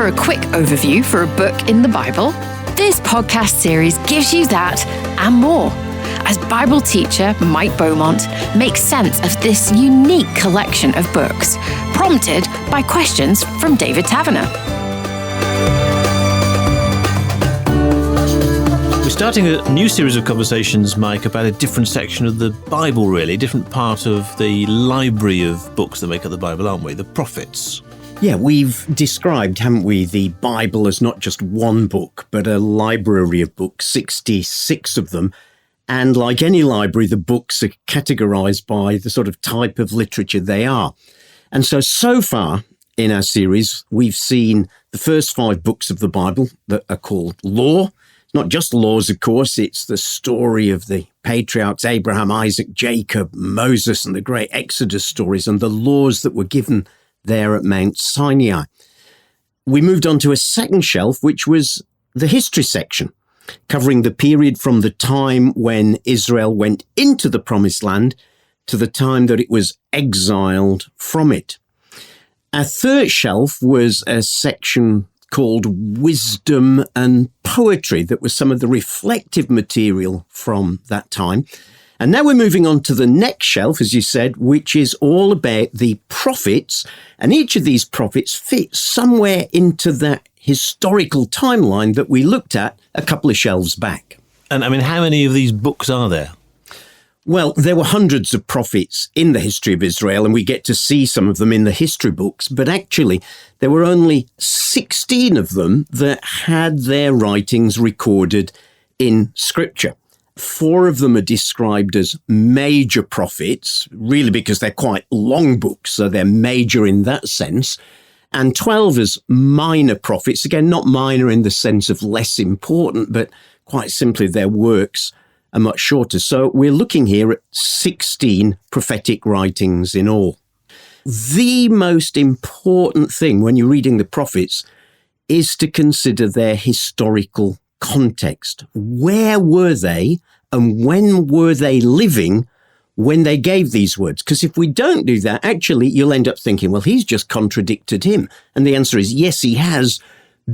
for a quick overview for a book in the Bible? This podcast series gives you that and more, as Bible teacher Mike Beaumont makes sense of this unique collection of books, prompted by questions from David Taverner. We're starting a new series of conversations, Mike, about a different section of the Bible, really, a different part of the library of books that make up the Bible, aren't we? The prophets. Yeah, we've described, haven't we, the Bible as not just one book, but a library of books, 66 of them. And like any library, the books are categorized by the sort of type of literature they are. And so far in our series, we've seen the first 5 books of the Bible that are called law. Not just laws, of course, it's the story of the patriarchs, Abraham, Isaac, Jacob, Moses, and the great Exodus stories, and the laws that were given there at Mount Sinai. We moved on to a second shelf, which was the history section, covering the period from the time when Israel went into the Promised Land to the time that it was exiled from it. Our third shelf was a section called Wisdom and Poetry, that was some of the reflective material from that time. And now we're moving on to the next shelf, as you said, which is all about the prophets. And each of these prophets fits somewhere into that historical timeline that we looked at a couple of shelves back. And I mean, how many of these books are there? Well, there were hundreds of prophets in the history of Israel, and we get to see some of them in the history books. But actually, there were only 16 of them that had their writings recorded in Scripture. 4 of them are described as major prophets, really because they're quite long books, so they're major in that sense. And 12 as minor prophets, again, not minor in the sense of less important, but quite simply their works are much shorter. So we're looking here at 16 prophetic writings in all. The most important thing when you're reading the prophets is to consider their historical context. Where were they and when were they living when they gave these words? Because if we don't do that, actually, you'll end up thinking, well, he's just contradicted him. And the answer is yes, he has,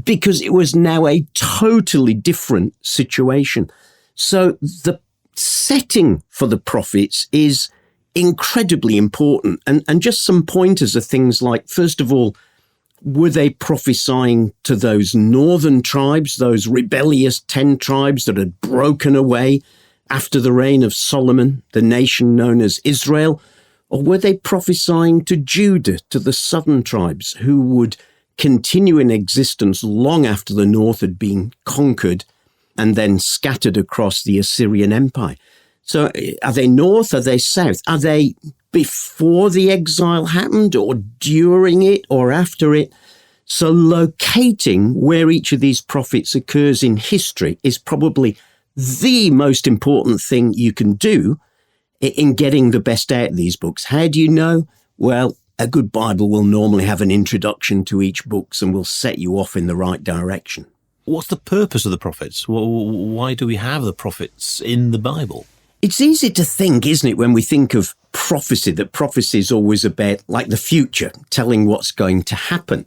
because it was now a totally different situation. So the setting for the prophets is incredibly important. And just some pointers are things like, first of all, were they prophesying to those northern tribes, those rebellious 10 tribes that had broken away after the reign of Solomon, the nation known as Israel? Or were they prophesying to Judah, to the southern tribes who would continue in existence long after the north had been conquered and then scattered across the Assyrian Empire? So are they north? Are they south? Are they before the exile happened or during it or after it? So locating where each of these prophets occurs in history is probably the most important thing you can do in getting the best out of these books. How do you know? Well, a good Bible will normally have an introduction to each book and will set you off in the right direction. What's the purpose of the prophets? Why do we have the prophets in the Bible? It's easy to think, isn't it, when we think of prophecy, that prophecy is always about like the future, telling what's going to happen.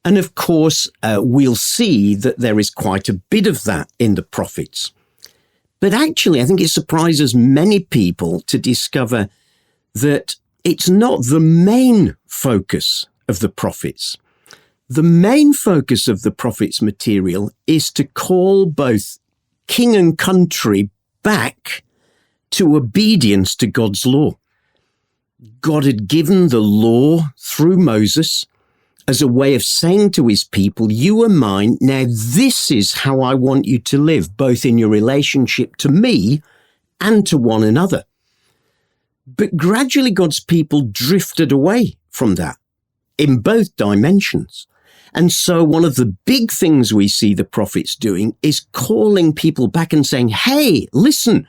And of course, we'll see that there is quite a bit of that in the prophets. But actually, I think it surprises many people to discover that it's not the main focus of the prophets. The main focus of the prophets' material is to call both king and country back to obedience to God's law. God had given the law through Moses as a way of saying to his people, you are mine, now this is how I want you to live, both in your relationship to me and to one another. But gradually God's people drifted away from that in both dimensions. And so one of the big things we see the prophets doing is calling people back and saying, hey, listen,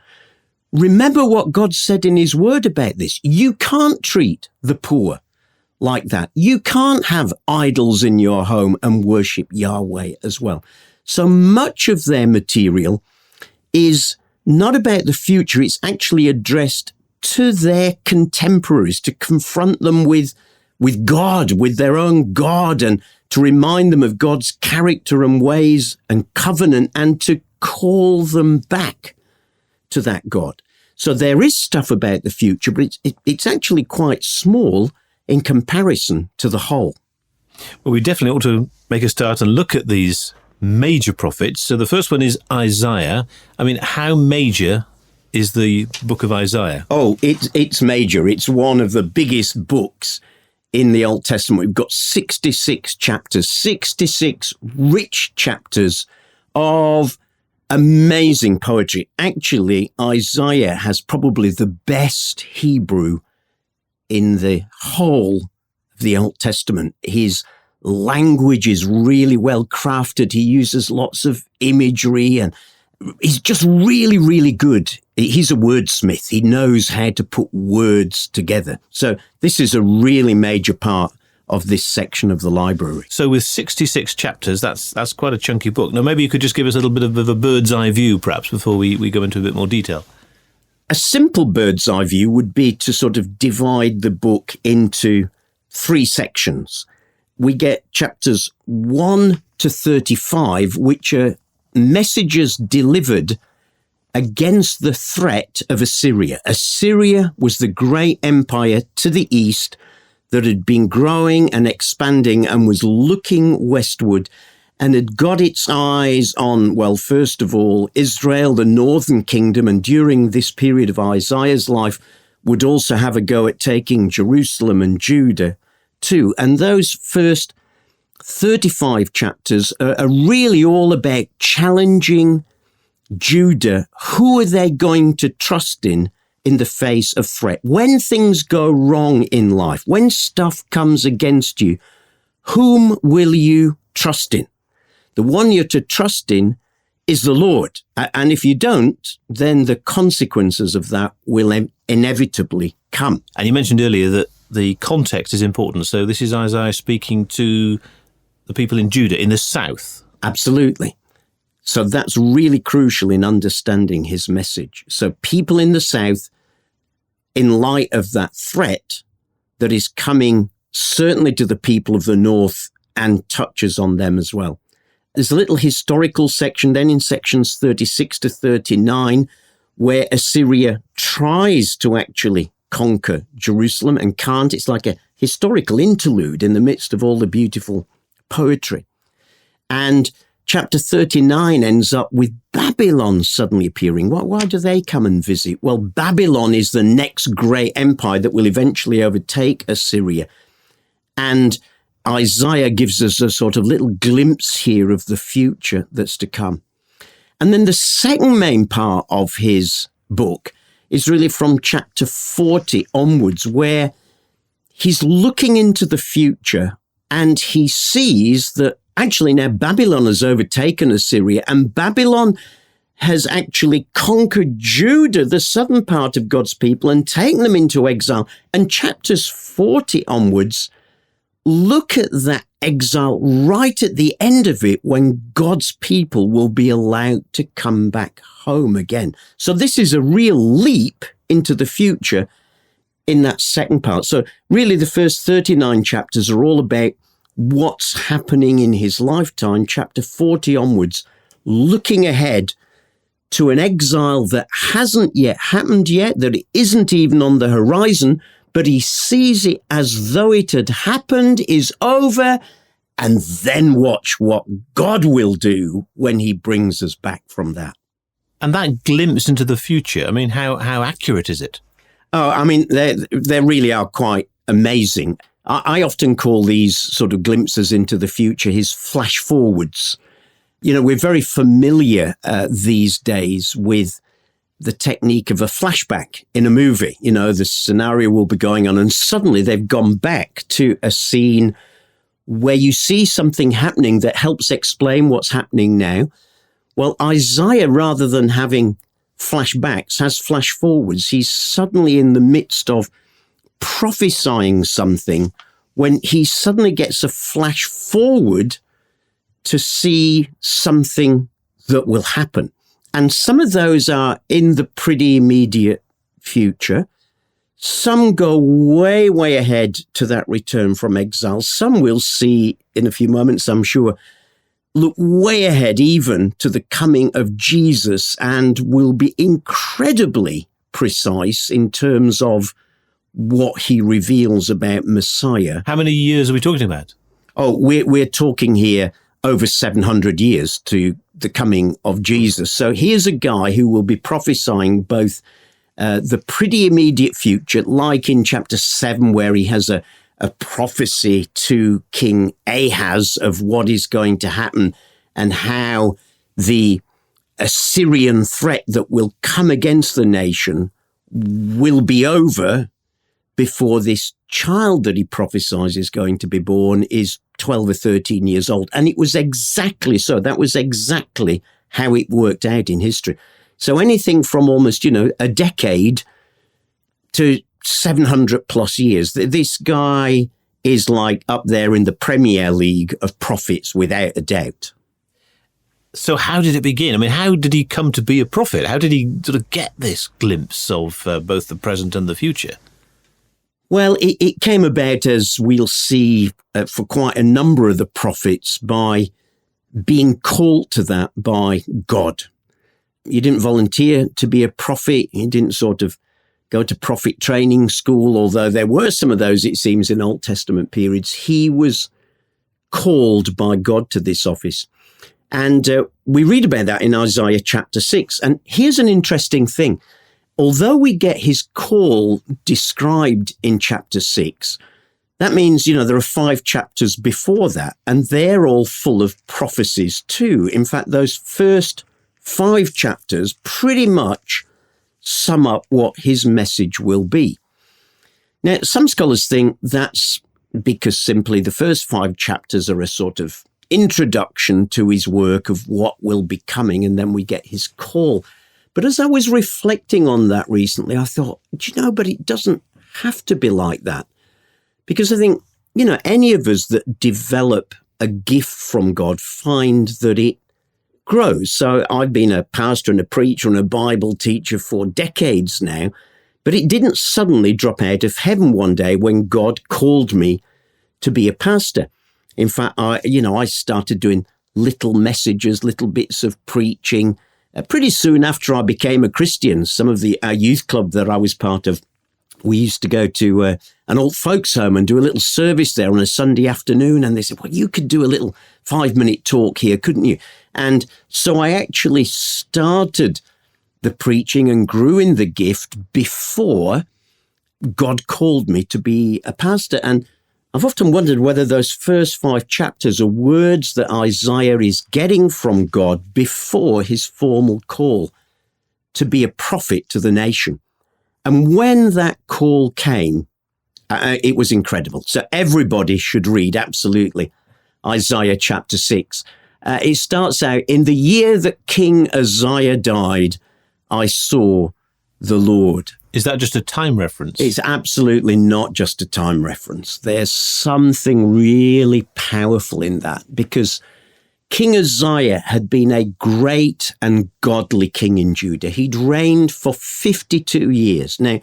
remember what God said in his word about this. You can't treat the poor like that. You can't have idols in your home and worship Yahweh as well. So much of their material is not about the future. It's actually addressed to their contemporaries, to confront them with with God, with their own God, and to remind them of God's character and ways and covenant, and to call them back to that God. So there is stuff about the future, but it's actually quite small in comparison to the whole. Well, we definitely ought to make a start and look at these major prophets. So the first one is Isaiah. I mean, how major is the book of Isaiah? Oh, it's major. It's one of the biggest books in the Old Testament. We've got 66 chapters, 66 rich chapters of amazing poetry. Actually, Isaiah has probably the best Hebrew in the whole of the Old Testament. His language is really well crafted. He uses lots of imagery, and he's just really, really good. He's a wordsmith. He knows how to put words together. So this is a really major part of this section of the library. So with 66 chapters, that's quite a chunky book. Now, maybe you could just give us a little bit of a bird's eye view, perhaps, before we go into a bit more detail. A simple bird's eye view would be to sort of divide the book into 3 sections. We get chapters 1 to 35, which are messages delivered against the threat of Assyria. Assyria was the great empire to the east that had been growing and expanding and was looking westward and had got its eyes on, well, first of all, Israel, the northern kingdom, and during this period of Isaiah's life would also have a go at taking Jerusalem and Judah too. And those first 35 chapters are really all about challenging Judah. Who are they going to trust in the face of threat? When things go wrong in life, when stuff comes against you, whom will you trust in? The one you're to trust in is the Lord. And if you don't, then the consequences of that will inevitably come. And you mentioned earlier that the context is important. So this is Isaiah speaking to the people in Judah, in the south. Absolutely. So that's really crucial in understanding his message. So people in the south, in light of that threat that is coming certainly to the people of the north and touches on them as well. There's a little historical section then in sections 36 to 39 where Assyria tries to actually conquer Jerusalem and can't. It's like a historical interlude in the midst of all the beautiful poetry. And chapter 39 ends up with Babylon suddenly appearing. Why do they come and visit? Well, Babylon is the next great empire that will eventually overtake Assyria. And Isaiah gives us a sort of little glimpse here of the future that's to come. And then the second main part of his book is really from chapter 40 onwards, where he's looking into the future and he sees that actually now Babylon has overtaken Assyria, and Babylon has actually conquered Judah, the southern part of God's people, and taken them into exile. And chapters 40 onwards look at that exile right at the end of it, when God's people will be allowed to come back home again. So this is a real leap into the future in that second part. So really the first 39 chapters are all about what's happening in his lifetime. Chapter 40 onwards, looking ahead to an exile that hasn't yet happened yet, that it isn't even on the horizon, but he sees it as though it had happened, is over, and then watch what God will do when he brings us back from that. And that glimpse into the future, I mean, how accurate is it? Oh, I mean, they really are quite amazing. I often call these sort of glimpses into the future his flash forwards. You know, we're very familiar these days with the technique of a flashback in a movie. You know, the scenario will be going on and suddenly they've gone back to a scene where you see something happening that helps explain what's happening now. Well, Isaiah, rather than having flashbacks, has flash forwards. He's suddenly in the midst of prophesying something when he suddenly gets a flash forward to see something that will happen. And some of those are in the pretty immediate future. Some go way, way ahead to that return from exile. Some we'll see in a few moments, I'm sure, look way ahead even to the coming of Jesus and will be incredibly precise in terms of what he reveals about Messiah. How many years are we talking about? Oh, we're talking here over 700 years to the coming of Jesus. So here's a guy who will be prophesying both the pretty immediate future, like in chapter 7, where he has a prophecy to King Ahaz of what is going to happen and how the Assyrian threat that will come against the nation will be over before this child that he prophesies is going to be born is 12 or 13 years old. And it was exactly so. That was exactly how it worked out in history. So anything from almost, a decade to 700 plus years, this guy is like up there in the Premier League of prophets without a doubt. So how did it begin? I mean, how did he come to be a prophet? How did he sort of get this glimpse of both the present and the future? Well, it came about, as we'll see for quite a number of the prophets, by being called to that by God. You didn't volunteer to be a prophet. You didn't sort of go to prophet training school, although there were some of those, it seems, in Old Testament periods. He was called by God to this office. And we read about that in Isaiah chapter 6. And here's an interesting thing. Although we get his call described in chapter 6, that means, there are 5 chapters before that, and they're all full of prophecies too. In fact, those first 5 chapters pretty much sum up what his message will be. Now, some scholars think that's because simply the first 5 chapters are a sort of introduction to his work of what will be coming, and then we get his call. But as I was reflecting on that recently, I thought, but it doesn't have to be like that. Because I think, any of us that develop a gift from God find that it grows. So I've been a pastor and a preacher and a Bible teacher for decades now, but it didn't suddenly drop out of heaven one day when God called me to be a pastor. In fact, I started doing little messages, little bits of preaching, pretty soon after I became a Christian. Some of our youth club that I was part of, we used to go to an old folks home and do a little service there on a Sunday afternoon. And they said, well, you could do a little 5-minute talk here, couldn't you? And so I actually started the preaching and grew in the gift before God called me to be a pastor. And I've often wondered whether those first 5 chapters are words that Isaiah is getting from God before his formal call to be a prophet to the nation. And when that call came, it was incredible. So everybody should read, absolutely, Isaiah chapter 6. It starts out, in the year that King Uzziah died, I saw the Lord. Is that just a time reference? It's absolutely not just a time reference. There's something really powerful in that, because King Uzziah had been a great and godly king in Judah. He'd reigned for 52 years. Now,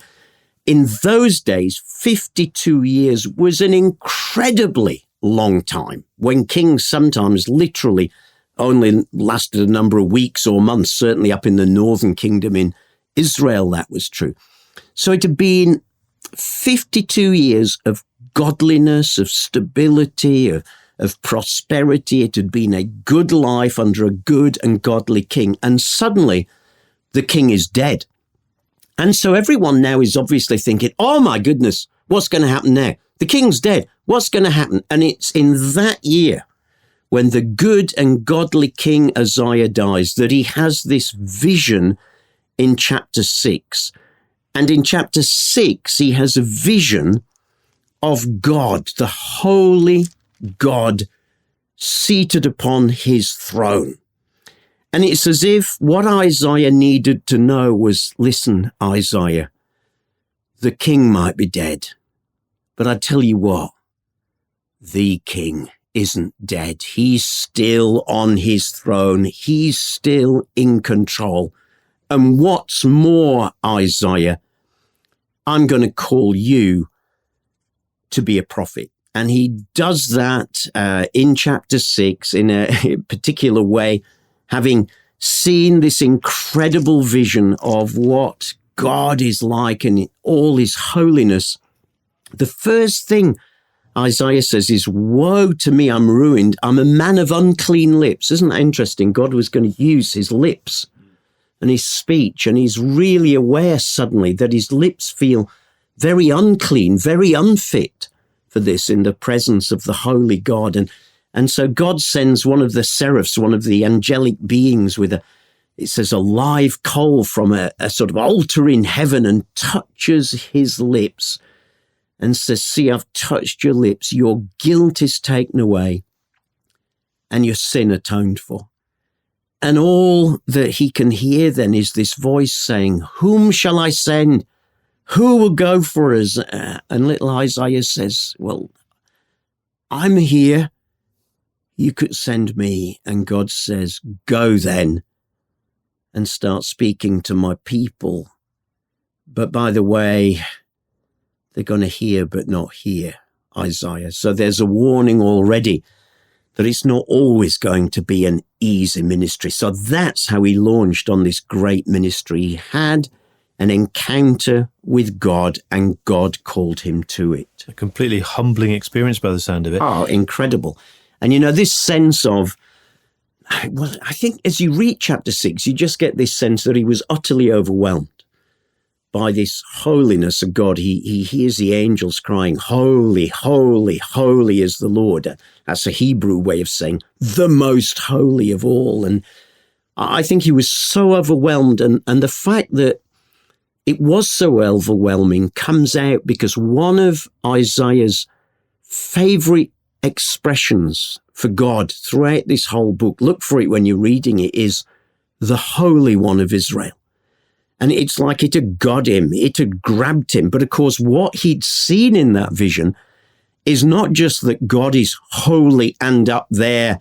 in those days, 52 years was an incredibly long time, when kings sometimes literally only lasted a number of weeks or months. Certainly up in the northern kingdom in Israel, that was true. So it had been 52 years of godliness, of stability, of prosperity. It had been a good life under a good and godly king. And suddenly the king is dead. And so everyone now is obviously thinking, oh my goodness, what's going to happen now? The king's dead. What's going to happen? And it's in that year, when the good and godly King Uzziah dies, that he has this vision in chapter 6. And in chapter 6, he has a vision of God, the holy God, seated upon his throne. And it's as if what Isaiah needed to know was, listen, Isaiah, the king might be dead, but I tell you what, the king isn't dead. He's still on his throne. He's still in control. And what's more, Isaiah, I'm going to call you to be a prophet. And he does that in chapter 6 in a particular way, having seen this incredible vision of what God is like and all his holiness. The first thing Isaiah says is, woe to me, I'm ruined. I'm a man of unclean lips. Isn't that interesting? God was going to use his lips and his speech, and he's really aware suddenly that his lips feel very unclean, very unfit for this in the presence of the holy God. And so God sends one of the seraphs, one of the angelic beings with it says a live coal from a sort of altar in heaven, and touches his lips and says, see, I've touched your lips. Your guilt is taken away and your sin atoned for. And all that he can hear then is this voice saying, whom shall I send? Who will go for us? And little Isaiah says, well, I'm here. You could send me. And God says, go then and start speaking to my people. But by the way, they're going to hear but not hear, Isaiah. So there's a warning already that it's not always going to be an easy ministry. So that's how he launched on this great ministry. He had an encounter with God, and God called him to it. A completely humbling experience by the sound of it. Oh, incredible. And this sense of, well, I think as you read chapter 6, you just get this sense that he was utterly overwhelmed by this holiness of God. He hears the angels crying, holy, holy, holy is the Lord. That's a Hebrew way of saying the most holy of all. And I think he was so overwhelmed. And the fact that it was so overwhelming comes out because one of Isaiah's favorite expressions for God throughout this whole book, look for it when you're reading it, is the Holy One of Israel. And it's like it had got him, it had grabbed him. But of course, what he'd seen in that vision is not just that God is holy and up there,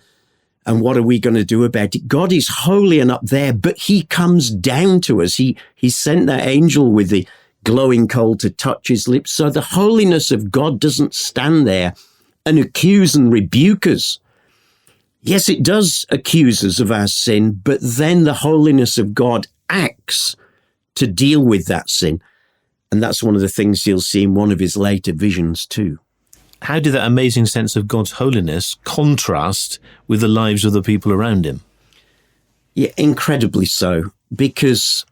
and what are we going to do about it? God is holy and up there, but he comes down to us. He sent that angel with the glowing coal to touch his lips. So the holiness of God doesn't stand there and accuse and rebuke us. Yes, it does accuse us of our sin, but then the holiness of God acts to deal with that sin. And that's one of the things you'll see in one of his later visions too. How did that amazing sense of God's holiness contrast with the lives of the people around him? Yeah, incredibly so, because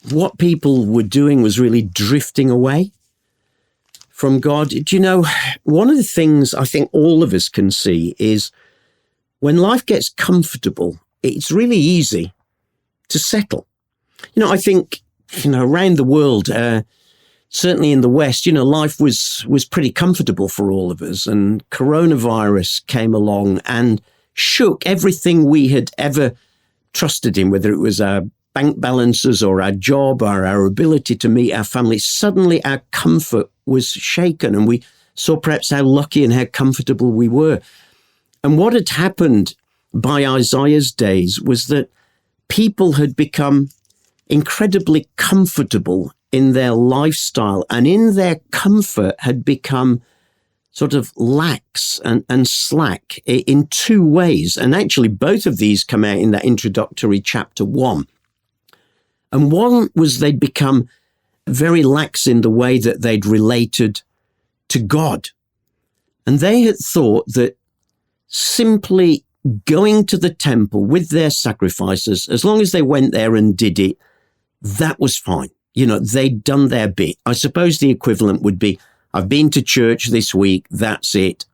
what people were doing was really drifting away from God. Do you know, one of the things I think all of us can see is when life gets comfortable, it's really easy to settle. I think, around the world, certainly in the West, life was pretty comfortable for all of us. And coronavirus came along and shook everything we had ever trusted in, whether it was our bank balances or our job or our ability to meet our family. Suddenly our comfort was shaken, and we saw perhaps how lucky and how comfortable we were. And what had happened by Isaiah's days was that people had become incredibly comfortable in their lifestyle, and in their comfort had become sort of lax and slack in two ways. And actually, both of these come out in that introductory chapter 1. And one was they'd become very lax in the way that they'd related to God. And they had thought that simply going to the temple with their sacrifices, as long as they went there and did it, that was fine. They'd done their bit. I suppose the equivalent would be, I've been to church this week, that's it.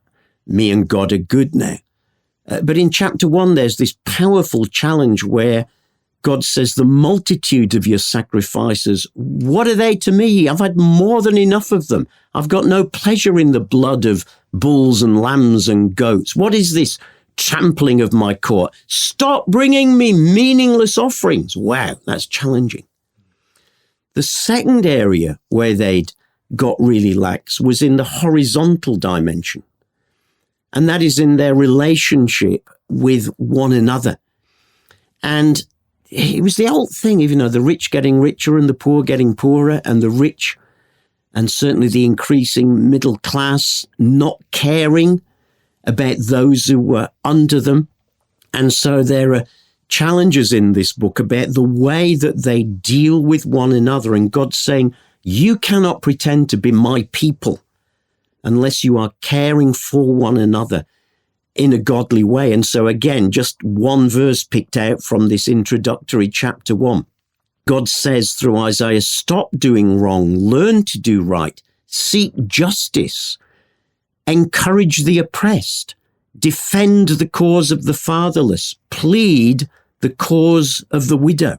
Me and God are good now. But in chapter 1, there's this powerful challenge where God says, the multitude of your sacrifices, what are they to me? I've had more than enough of them. I've got no pleasure in the blood of bulls and lambs and goats. What is this trampling of my court? Stop bringing me meaningless offerings. Wow, that's challenging. The second area where they'd got really lax was in the horizontal dimension. And that is in their relationship with one another. And it was the old thing, the rich getting richer and the poor getting poorer, and the rich and certainly the increasing middle class not caring about those who were under them. And so there are challenges in this book about the way that they deal with one another. And God's saying, you cannot pretend to be my people unless you are caring for one another in a godly way. And so again, just one verse picked out from this introductory chapter 1. God says through Isaiah, stop doing wrong, learn to do right, seek justice, encourage the oppressed, defend the cause of the fatherless, plead the cause of the widow.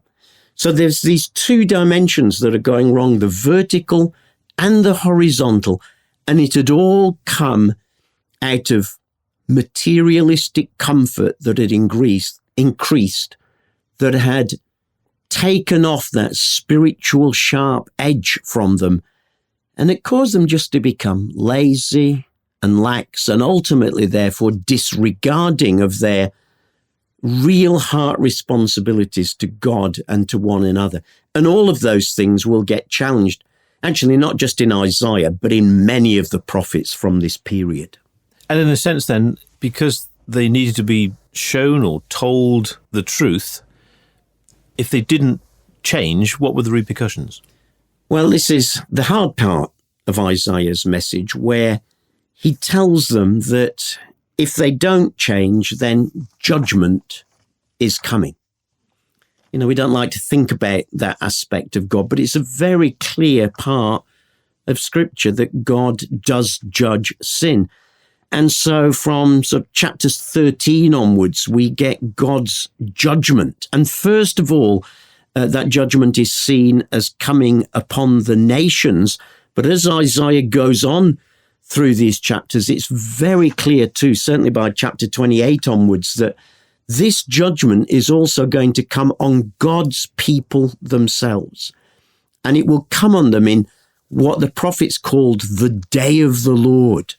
So there's these two dimensions that are going wrong, the vertical and the horizontal, and it had all come out of materialistic comfort that had increased, that had taken off that spiritual sharp edge from them, and it caused them just to become lazy and lax, and ultimately, therefore, disregarding of their real heart responsibilities to God and to one another. And all of those things will get challenged, actually, not just in Isaiah, but in many of the prophets from this period. And in a sense, then, because they needed to be shown or told the truth, if they didn't change, what were the repercussions? Well, this is the hard part of Isaiah's message, where he tells them that if they don't change, then judgment is coming. You know, we don't like to think about that aspect of God, but it's a very clear part of Scripture that God does judge sin. And so from sort of chapters 13 onwards, we get God's judgment. And first of all, that judgment is seen as coming upon the nations. But as Isaiah goes on through these chapters, it's very clear too, certainly by chapter 28 onwards, that this judgment is also going to come on God's people themselves. And it will come on them in what the prophets called the day of the Lord.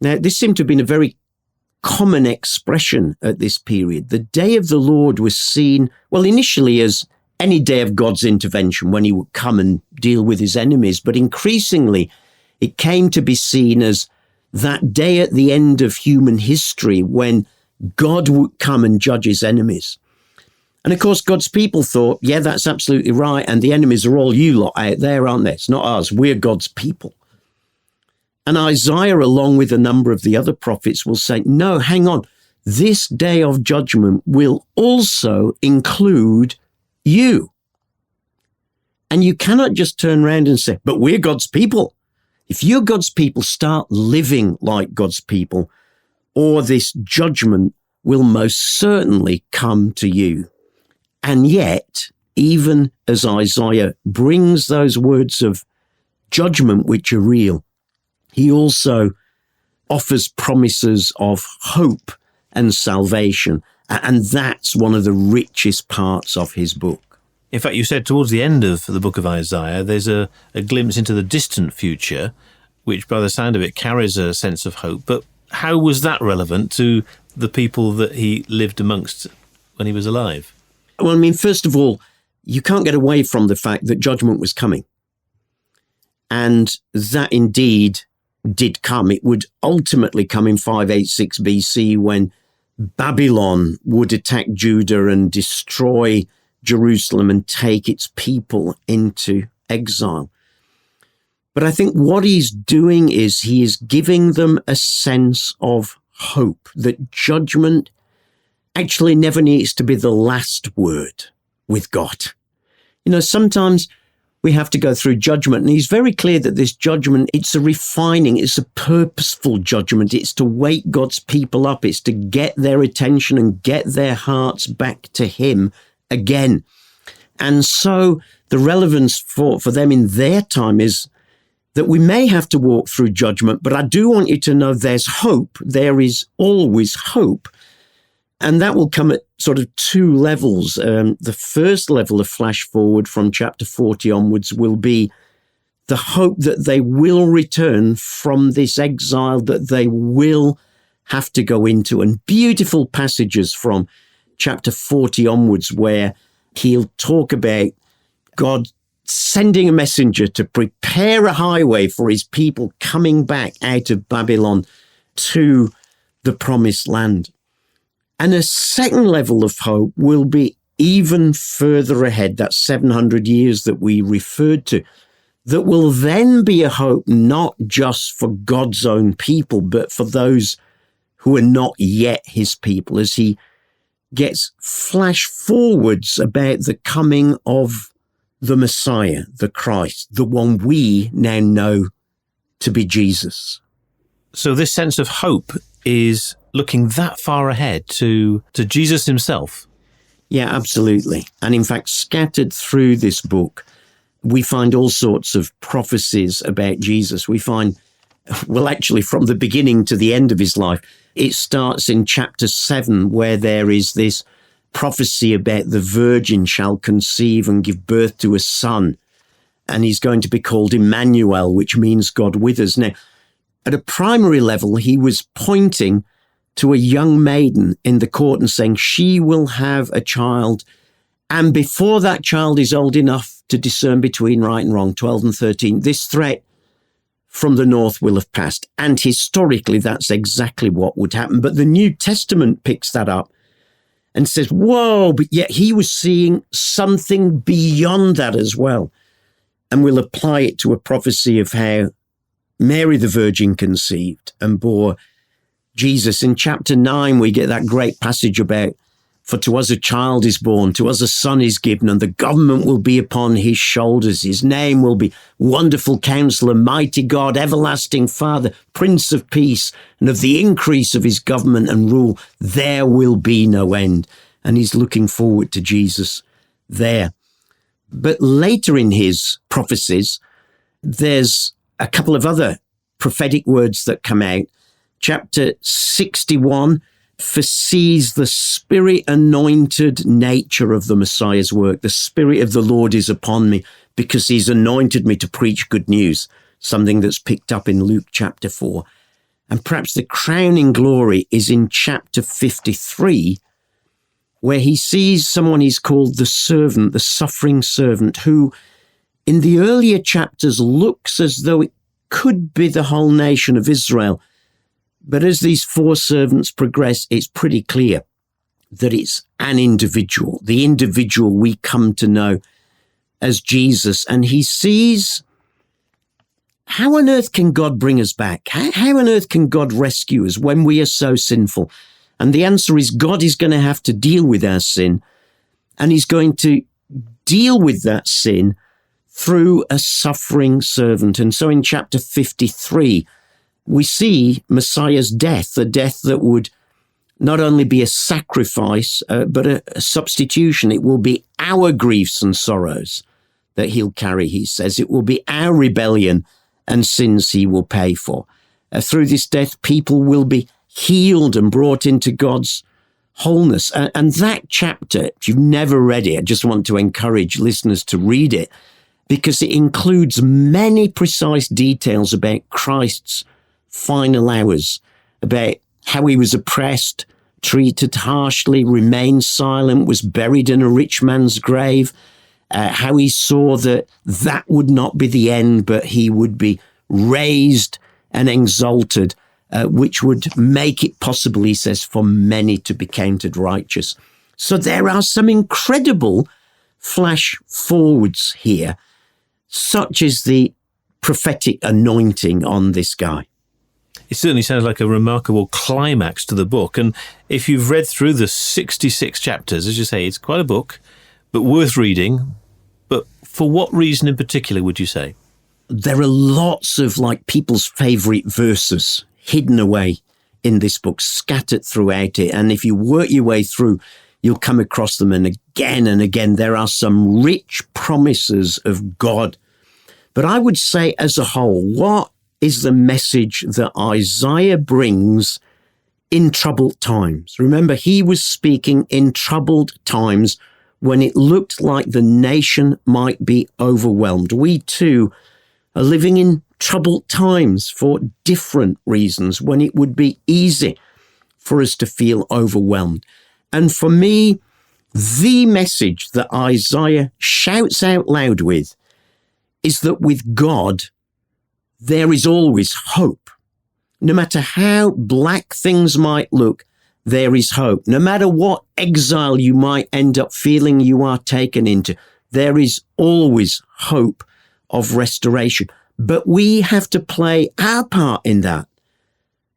Now, this seemed to have been a very common expression at this period. The day of the Lord was seen, well, initially as any day of God's intervention when he would come and deal with his enemies, but increasingly it came to be seen as that day at the end of human history when God would come and judge his enemies. And of course, God's people thought, yeah, that's absolutely right. And the enemies are all you lot out there, aren't they? It's not us. We're God's people. And Isaiah, along with a number of the other prophets, will say, no, hang on. This day of judgment will also include you. And you cannot just turn around and say, but we're God's people. If you're God's people, start living like God's people, or this judgment will most certainly come to you. And yet, even as Isaiah brings those words of judgment which are real, he also offers promises of hope and salvation. And that's one of the richest parts of his book. In fact, you said towards the end of the book of Isaiah, there's a glimpse into the distant future, which by the sound of it carries a sense of hope. But how was that relevant to the people that he lived amongst when he was alive? Well, I mean, first of all, you can't get away from the fact that judgment was coming. And that indeed did come. It would ultimately come in 586 BC when Babylon would attack Judah and destroy Jerusalem and take its people into exile. But I think what he's doing is he is giving them a sense of hope that judgment actually never needs to be the last word with God. You know, sometimes we have to go through judgment, and he's very clear that this judgment, it's a refining, it's a purposeful judgment. It's to wake God's people up. It's to get their attention and get their hearts back to him again. And so the relevance for them in their time is that we may have to walk through judgment, but I do want you to know there's hope. There is always hope. And that will come at sort of two levels. The first level of flash forward from chapter 40 onwards will be the hope that they will return from this exile that they will have to go into. And beautiful passages from chapter 40 onwards where he'll talk about God sending a messenger to prepare a highway for his people coming back out of Babylon to the promised land. And a second level of hope will be even further ahead, that 700 years that we referred to, that will then be a hope not just for God's own people, but for those who are not yet his people, as he gets flash forwards about the coming of the Messiah, the Christ, the one we now know to be Jesus. So this sense of hope is looking that far ahead to Jesus himself. Yeah, absolutely. And in fact, scattered through this book, we find all sorts of prophecies about Jesus. We find, well, actually, from the beginning to the end of his life, it starts in chapter 7, where there is this prophecy about the virgin shall conceive and give birth to a son, and he's going to be called Emmanuel, which means God with us. Now, at a primary level, he was pointing to a young maiden in the court and saying she will have a child, and before that child is old enough to discern between right and wrong, 12 and 13, this threat from the north will have passed. And historically, that's exactly what would happen. But the New Testament picks that up and says, whoa, but yet he was seeing something beyond that as well. And we'll apply it to a prophecy of how Mary the Virgin conceived and bore Jesus. In chapter 9, we get that great passage about, for to us a child is born, to us a son is given, and the government will be upon his shoulders. His name will be Wonderful Counselor, Mighty God, Everlasting Father, Prince of Peace, and of the increase of his government and rule, there will be no end. And he's looking forward to Jesus there. But later in his prophecies, there's a couple of other prophetic words that come out. Chapter 61 foresees the Spirit-anointed nature of the Messiah's work. The Spirit of the Lord is upon me because he's anointed me to preach good news, something that's picked up in Luke chapter 4. And perhaps the crowning glory is in chapter 53, where he sees someone he's called the servant, the suffering servant, who in the earlier chapters looks as though it could be the whole nation of Israel. But as these four servants progress, it's pretty clear that it's an individual, the individual we come to know as Jesus. And he sees, how on earth can God bring us back? How on earth can God rescue us when we are so sinful? And the answer is God is going to have to deal with our sin, and he's going to deal with that sin through a suffering servant. And so in chapter 53, we see Messiah's death, a death that would not only be a sacrifice, but a substitution. It will be our griefs and sorrows that he'll carry, he says. It will be our rebellion and sins he will pay for. Through this death, people will be healed and brought into God's wholeness. And that chapter, if you've never read it, I just want to encourage listeners to read it, because it includes many precise details about Christ's final hours, about how he was oppressed, treated harshly, remained silent, was buried in a rich man's grave, how he saw that would not be the end, but he would be raised and exalted, which would make it possible, he says, for many to be counted righteous. So there are some incredible flash forwards here, such as the prophetic anointing on this guy. It certainly sounds like a remarkable climax to the book. And if you've read through the 66 chapters, as you say, it's quite a book, but worth reading. But for what reason in particular would you say? There are lots of people's favorite verses hidden away in this book, scattered throughout it. And if you work your way through, you'll come across them. And again, there are some rich promises of God. But I would say as a whole, what is the message that Isaiah brings in troubled times? Remember, he was speaking in troubled times when it looked like the nation might be overwhelmed. We too are living in troubled times for different reasons, when it would be easy for us to feel overwhelmed. And for me, the message that Isaiah shouts out loud with is that with God, there is always hope. No matter how black things might look, there is hope. No matter what exile you might end up feeling you are taken into, there is always hope of restoration. But we have to play our part in that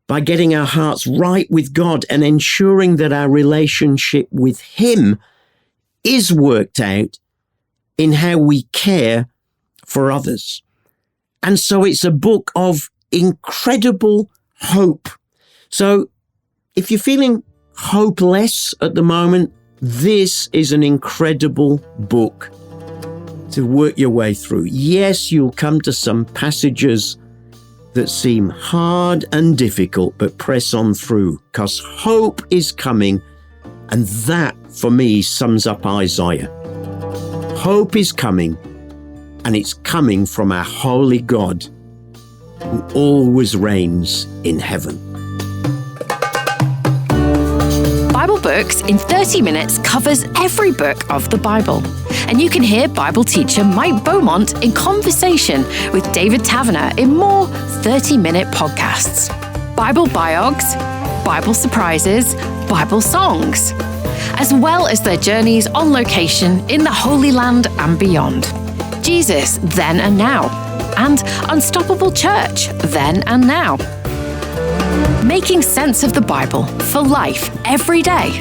by getting our hearts right with God and ensuring that our relationship with Him is worked out in how we care for others. And so it's a book of incredible hope. So if you're feeling hopeless at the moment, this is an incredible book to work your way through. Yes, you'll come to some passages that seem hard and difficult, but press on through, because hope is coming. And that, for me, sums up Isaiah. Hope is coming, and it's coming from our holy God, who always reigns in heaven. Bible Books in 30 Minutes covers every book of the Bible. And you can hear Bible teacher Mike Beaumont in conversation with David Taverner in more 30-minute podcasts. Bible biogs, Bible surprises, Bible songs, as well as their journeys on location in the Holy Land and beyond. Jesus, Then and Now, and Unstoppable Church, Then and Now. Making sense of the Bible for life every day.